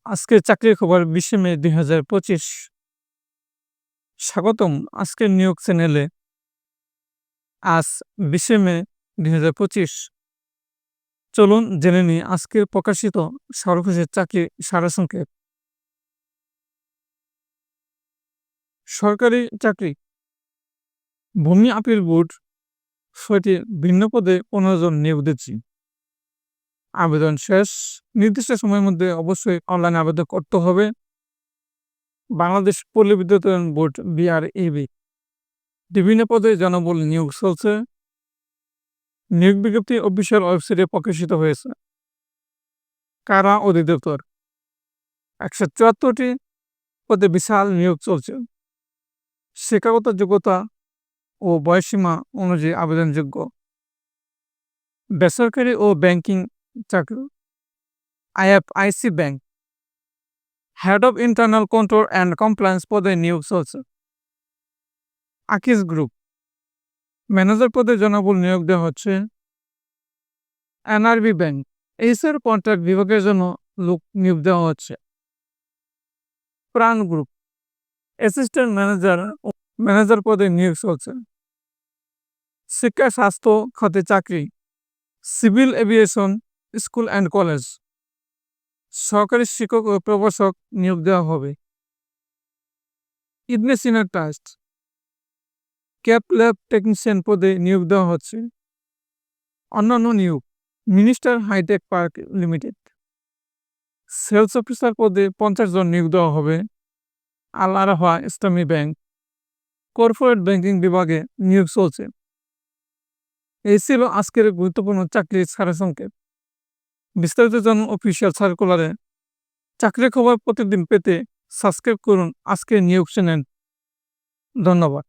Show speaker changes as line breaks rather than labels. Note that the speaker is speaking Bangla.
আজকের চাকরির খবর ২০শে মে ২০২৫। স্বাগতম আজকের নিয়োগ চ্যানেলে। আজ ২০শে মে ২০২৫। চলুন জেনে নিই আজকের প্রকাশিত সর্বশেষ চাকরি সারসংক্ষেপ। সরকারি চাকরি, ভূমি আপিল বোর্ড ৬টি ভিন্ন পদে ১৫ জন নিয়োগ দিচ্ছি। আবেদন শেষ, নির্দিষ্ট সময়ের মধ্যে অবশ্যই অনলাইনে আবেদন করতে হবে। বাংলাদেশ পল্লী বিদ্যুতায়ন বোর্ড BRAB বিভিন্ন পদে জনবল নিয়োগ চলছে। নিয়োগ বিজ্ঞপ্তি অফিসিয়াল ওয়েবসাইটে প্রকাশিত হয়েছে। কারা অধিদপ্তর ১৭৪টি পদে বিশাল নিয়োগ চলছে। শিক্ষাগত যোগ্যতা ও বয়সসীমা অনুযায়ী আবেদনযোগ্য। বেসরকারি ও ব্যাংকিং চাকরি, IFIC bank head of internal control and compliance পদে নিয়োগ চলছে। আকিজ গ্রুপ ম্যানেজার পদে জনবল নিয়োগ দেওয়া হচ্ছে। NRB ব্যাংক এইচআর কন্ট্রাক্ট বিভাগের জন্য লোক নিয়োগ দেওয়া হচ্ছে। প্রাণ গ্রুপ অ্যাসিস্ট্যান্ট ম্যানেজার পদে নিয়োগ চলছে। শিক্ষা স্বাস্থ্য খাতে চাকরি, civil aviation school and college সহকারী শিক্ষক ও প্রভাষক নিয়োগ দেওয়া হবে। ইবনে সিনা ট্রাস্ট ক্যাপ ল্যাব টেকনিশিয়ান পদে নিয়োগ দেওয়া হচ্ছে। অন্যান্য নিয়োগ, minister hitech park limited sales officer পদে 50 জন নিয়োগ দেওয়া হবে। আল আরাফা ইসলামী ব্যাংক কর্পোরেট ব্যাংকিং বিভাগে নিয়োগ চলছে। এই ছিল আজকের গুরুত্বপূর্ণ চাকরির সারসংক্ষেপ। বিস্তারিত জানুন অফিসিয়াল সার্কুলারে। চাকরির খবর প্রতিদিন পেতে সাবস্ক্রাইব করুন আজকের নিয়োগ চ্যানেল। ধন্যবাদ।